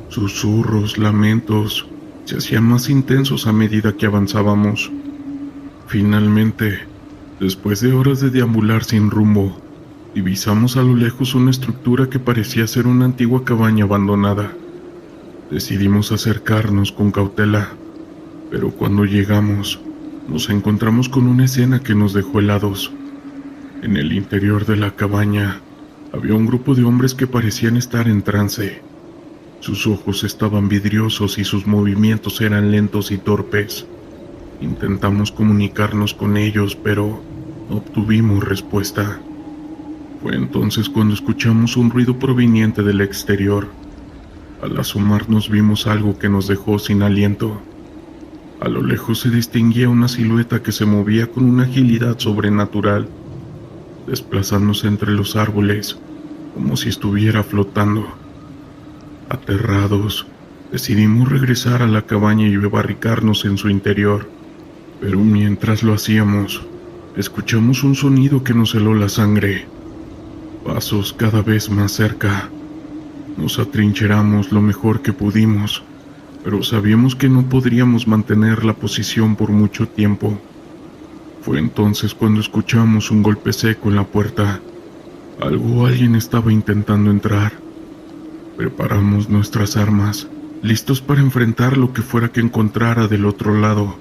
Susurros, lamentos, se hacían más intensos a medida que avanzábamos. Finalmente, después de horas de deambular sin rumbo, divisamos a lo lejos una estructura que parecía ser una antigua cabaña abandonada. Decidimos acercarnos con cautela, pero cuando llegamos, nos encontramos con una escena que nos dejó helados. En el interior de la cabaña había un grupo de hombres que parecían estar en trance. Sus ojos estaban vidriosos y sus movimientos eran lentos y torpes. Intentamos comunicarnos con ellos, pero no obtuvimos respuesta. Fue entonces cuando escuchamos un ruido proveniente del exterior. Al asomarnos vimos algo que nos dejó sin aliento. A lo lejos se distinguía una silueta que se movía con una agilidad sobrenatural, desplazándose entre los árboles como si estuviera flotando. Aterrados, decidimos regresar a la cabaña y barricarnos en su interior, pero mientras lo hacíamos, escuchamos un sonido que nos heló la sangre. Pasos cada vez más cerca. Nos atrincheramos lo mejor que pudimos, pero sabíamos que no podríamos mantener la posición por mucho tiempo. Fue entonces cuando escuchamos un golpe seco en la puerta. Algo o alguien estaba intentando entrar. Preparamos nuestras armas listos para enfrentar lo que fuera que encontrara del otro lado.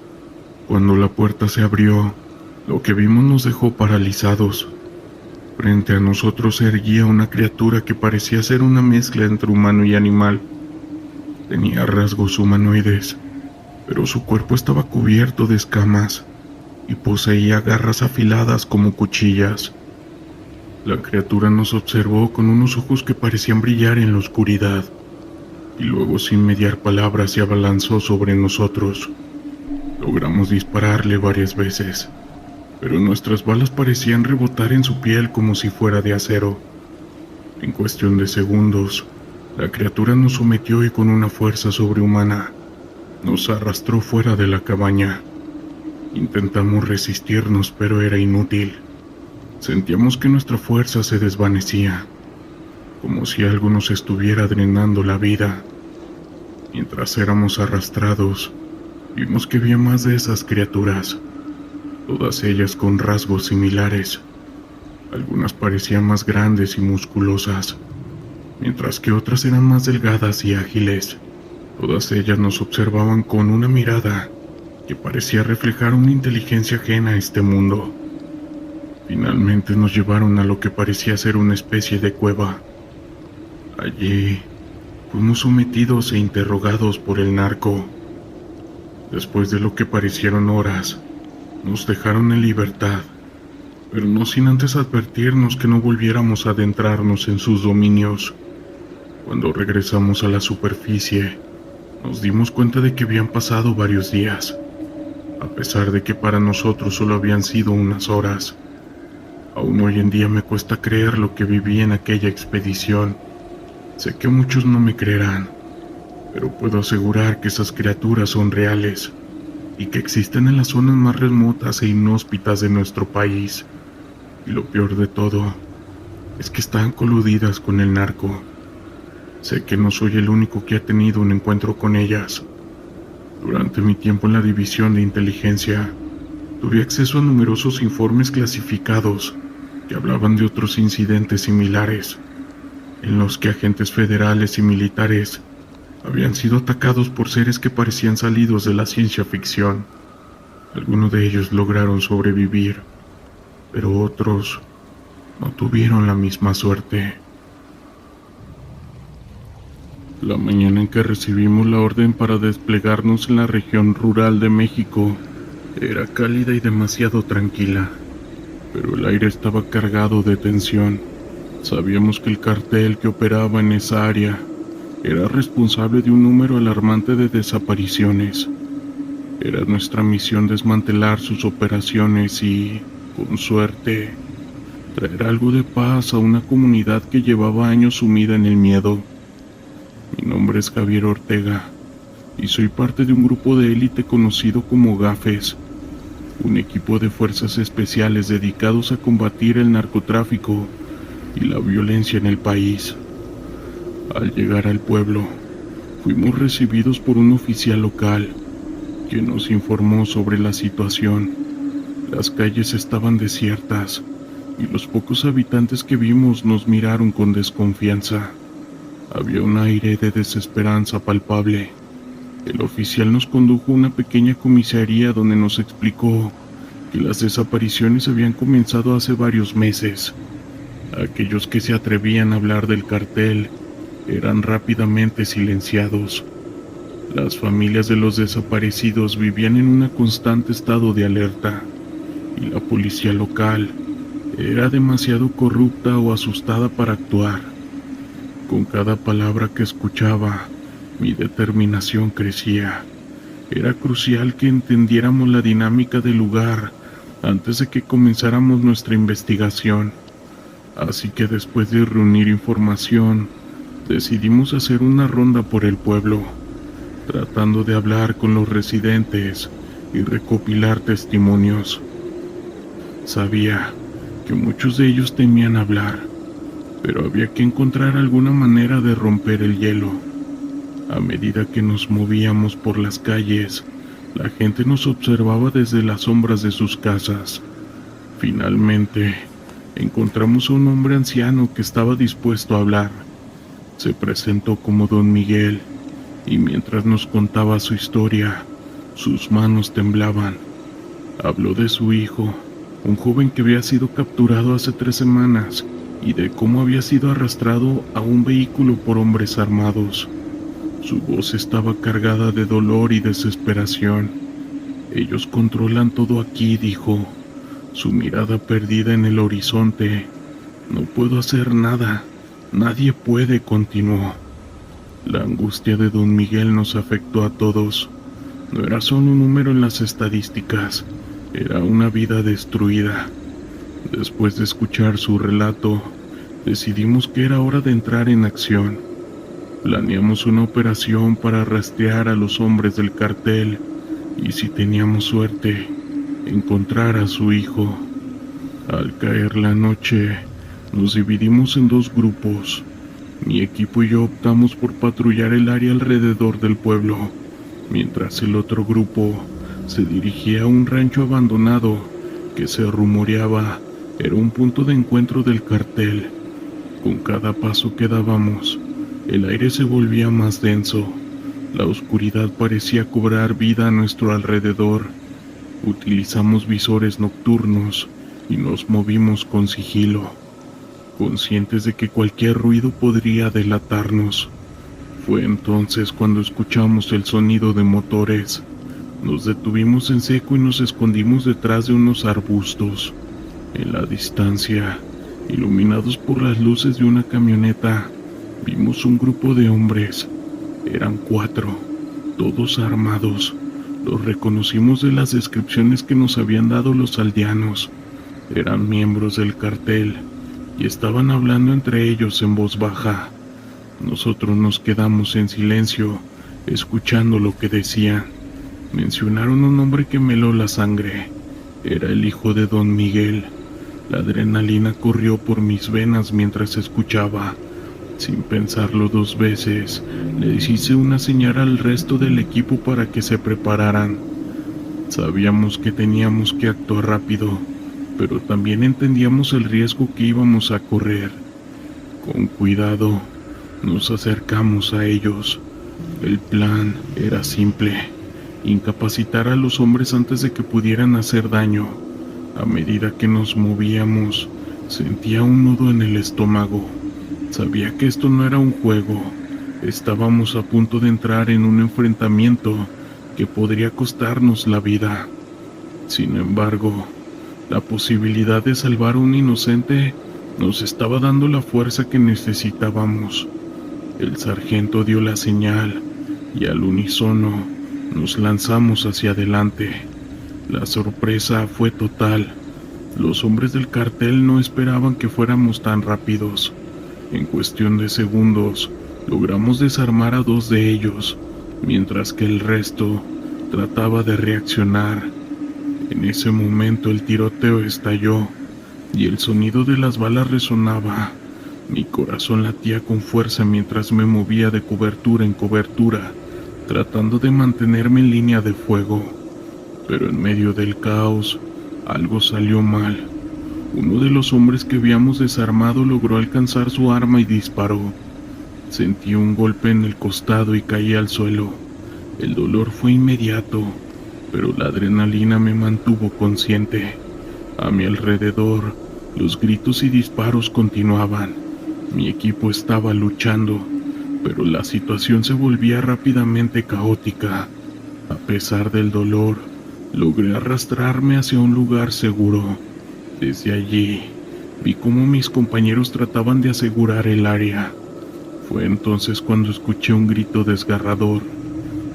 Cuando la puerta se abrió, lo que vimos nos dejó paralizados. Frente a nosotros se erguía una criatura que parecía ser una mezcla entre humano y animal. Tenía rasgos humanoides, pero su cuerpo estaba cubierto de escamas y poseía garras afiladas como cuchillas. La criatura nos observó con unos ojos que parecían brillar en la oscuridad, y luego, sin mediar palabras, se abalanzó sobre nosotros. Logramos dispararle varias veces, pero nuestras balas parecían rebotar en su piel como si fuera de acero. En cuestión de segundos, la criatura nos sometió y con una fuerza sobrehumana nos arrastró fuera de la cabaña. Intentamos resistirnos, pero era inútil. Sentíamos que nuestra fuerza se desvanecía, como si algo nos estuviera drenando la vida. Mientras éramos arrastrados, vimos que había más de esas criaturas, todas ellas con rasgos similares. Algunas parecían más grandes y musculosas, mientras que otras eran más delgadas y ágiles. Todas ellas nos observaban con una mirada que parecía reflejar una inteligencia ajena a este mundo. Finalmente nos llevaron a lo que parecía ser una especie de cueva. Allí fuimos sometidos e interrogados por el narco. Después de lo que parecieron horas, nos dejaron en libertad, pero no sin antes advertirnos que no volviéramos a adentrarnos en sus dominios. Cuando regresamos a la superficie, nos dimos cuenta de que habían pasado varios días, a pesar de que para nosotros solo habían sido unas horas. Aún hoy en día me cuesta creer lo que viví en aquella expedición. Sé que muchos no me creerán, pero puedo asegurar que esas criaturas son reales y que existen en las zonas más remotas e inhóspitas de nuestro país. Y lo peor de todo es que están coludidas con el narco. Sé que no soy el único que ha tenido un encuentro con ellas. Durante mi tiempo en la división de inteligencia, tuve acceso a numerosos informes clasificados que hablaban de otros incidentes similares, en los que agentes federales y militares habían sido atacados por seres que parecían salidos de la ciencia ficción. Algunos de ellos lograron sobrevivir, pero otros no tuvieron la misma suerte. La mañana en que recibimos la orden para desplegarnos en la región rural de México era cálida y demasiado tranquila, pero el aire estaba cargado de tensión. Sabíamos que el cartel que operaba en esa área era responsable de un número alarmante de desapariciones. Era nuestra misión desmantelar sus operaciones y, con suerte, traer algo de paz a una comunidad que llevaba años sumida en el miedo. Mi nombre es Javier Ortega y soy parte de un grupo de élite conocido como GAFES, un equipo de fuerzas especiales dedicados a combatir el narcotráfico y la violencia en el país. Al llegar al pueblo, fuimos recibidos por un oficial local, quien nos informó sobre la situación. Las calles estaban desiertas y los pocos habitantes que vimos nos miraron con desconfianza. Había un aire de desesperanza palpable. El oficial nos condujo a una pequeña comisaría donde nos explicó que las desapariciones habían comenzado hace varios meses. Aquellos que se atrevían a hablar del cartel eran rápidamente silenciados. Las familias de los desaparecidos vivían en un constante estado de alerta, y la policía local era demasiado corrupta o asustada para actuar. Con cada palabra que escuchaba, mi determinación crecía. Era crucial que entendiéramos la dinámica del lugar antes de que comenzáramos nuestra investigación. Así que después de reunir información, decidimos hacer una ronda por el pueblo, tratando de hablar con los residentes y recopilar testimonios. Sabía que muchos de ellos temían hablar, pero había que encontrar alguna manera de romper el hielo. A medida que nos movíamos por las calles, la gente nos observaba desde las sombras de sus casas. Finalmente, encontramos a un hombre anciano que estaba dispuesto a hablar. Se presentó como Don Miguel y mientras nos contaba su historia, sus manos temblaban. Habló de su hijo, un joven que había sido capturado hace 3 semanas, y de cómo había sido arrastrado a un vehículo por hombres armados. Su voz estaba cargada de dolor y desesperación. Ellos controlan todo aquí, dijo, su mirada perdida en el horizonte. No puedo hacer nada, nadie puede, continuó. La angustia de don Miguel nos afectó a todos. No era solo un número en las estadísticas, era una vida destruida. Después de escuchar su relato, decidimos que era hora de entrar en acción. Planeamos una operación para rastrear a los hombres del cartel y, si teníamos suerte, encontrar a su hijo. Al caer la noche, nos dividimos en 2 grupos. Mi equipo y yo optamos por patrullar el área alrededor del pueblo, mientras el otro grupo se dirigía a un rancho abandonado que se rumoreaba era un punto de encuentro del cartel. Con cada paso que dábamos, el aire se volvía más denso. La oscuridad parecía cobrar vida a nuestro alrededor. Utilizamos visores nocturnos y nos movimos con sigilo, conscientes de que cualquier ruido podría delatarnos. Fue entonces cuando escuchamos el sonido de motores. Nos detuvimos en seco y nos escondimos detrás de unos arbustos. En la distancia, iluminados por las luces de una camioneta, vimos un grupo de hombres. Eran 4, todos armados. Los reconocimos de las descripciones que nos habían dado los aldeanos. Eran miembros del cartel y estaban hablando entre ellos en voz baja. Nosotros nos quedamos en silencio, escuchando lo que decían. Mencionaron un hombre que me heló la sangre. Era el hijo de don Miguel. La adrenalina corrió por mis venas mientras escuchaba. Sin pensarlo 2 veces, le hice una señal al resto del equipo para que se prepararan. Sabíamos que teníamos que actuar rápido, pero también entendíamos el riesgo que íbamos a correr. Con cuidado, nos acercamos a ellos. El plan era simple: incapacitar a los hombres antes de que pudieran hacer daño. A medida que nos movíamos, sentía un nudo en el estómago. Sabía que esto no era un juego. Estábamos a punto de entrar en un enfrentamiento que podría costarnos la vida. Sin embargo, la posibilidad de salvar a un inocente nos estaba dando la fuerza que necesitábamos. El sargento dio la señal y al unísono nos lanzamos hacia adelante. La sorpresa fue total. Los hombres del cartel no esperaban que fuéramos tan rápidos. En cuestión de segundos, logramos desarmar a 2 de ellos, mientras que el resto trataba de reaccionar. En ese momento el tiroteo estalló y el sonido de las balas resonaba. Mi corazón latía con fuerza mientras me movía de cobertura en cobertura, tratando de mantenerme en línea de fuego. Pero en medio del caos, algo salió mal. Uno de los hombres que habíamos desarmado logró alcanzar su arma y disparó. Sentí un golpe en el costado y caí al suelo. El dolor fue inmediato, pero la adrenalina me mantuvo consciente. A mi alrededor, los gritos y disparos continuaban. Mi equipo estaba luchando, pero la situación se volvía rápidamente caótica. A pesar del dolor, logré arrastrarme hacia un lugar seguro. Desde allí, vi cómo mis compañeros trataban de asegurar el área. Fue entonces cuando escuché un grito desgarrador.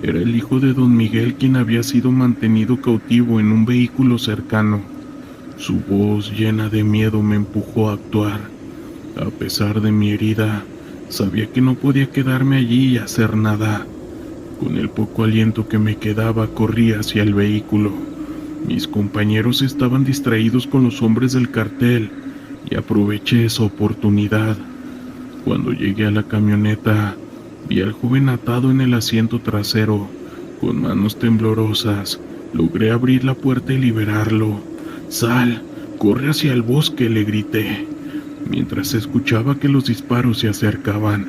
Era el hijo de don Miguel quien había sido mantenido cautivo en un vehículo cercano. Su voz llena de miedo me empujó a actuar. A pesar de mi herida, sabía que no podía quedarme allí y hacer nada. Con el poco aliento que me quedaba, corrí hacia el vehículo. Mis compañeros estaban distraídos con los hombres del cartel y aproveché esa oportunidad. Cuando llegué a la camioneta, vi al joven atado en el asiento trasero. Con manos temblorosas, logré abrir la puerta y liberarlo. «¡Sal! ¡Corre hacia el bosque!», le grité, mientras escuchaba que los disparos se acercaban.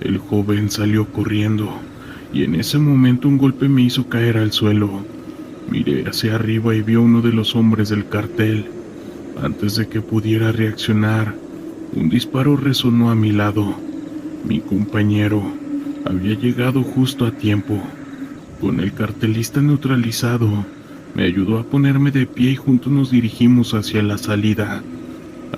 El joven salió corriendo, y en ese momento un golpe me hizo caer al suelo. Miré hacia arriba y vi a uno de los hombres del cartel. Antes de que pudiera reaccionar, un disparo resonó a mi lado. Mi compañero había llegado justo a tiempo. Con el cartelista neutralizado, me ayudó a ponerme de pie y juntos nos dirigimos hacia la salida.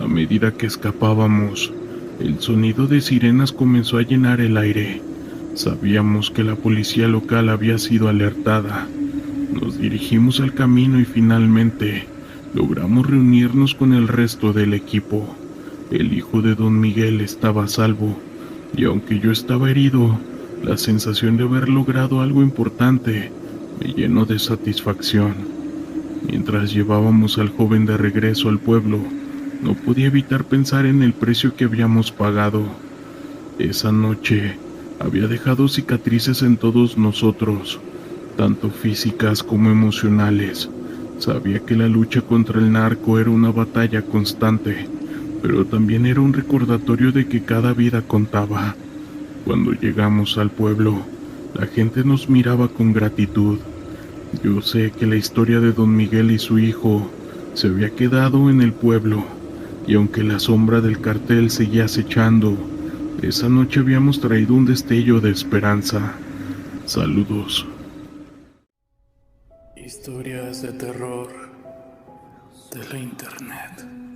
A medida que escapábamos, el sonido de sirenas comenzó a llenar el aire. Sabíamos que la policía local había sido alertada. Nos dirigimos al camino y finalmente logramos reunirnos con el resto del equipo. El hijo de don Miguel estaba a salvo, y aunque yo estaba herido, la sensación de haber logrado algo importante me llenó de satisfacción. Mientras llevábamos al joven de regreso al pueblo, no podía evitar pensar en el precio que habíamos pagado. Esa noche había dejado cicatrices en todos nosotros, tanto físicas como emocionales. Sabía que la lucha contra el narco era una batalla constante, pero también era un recordatorio de que cada vida contaba. Cuando llegamos al pueblo, la gente nos miraba con gratitud. Yo sé que la historia de don Miguel y su hijo se había quedado en el pueblo, y aunque la sombra del cartel seguía acechando, esa noche habíamos traído un destello de esperanza. Saludos. Historias de terror de la internet.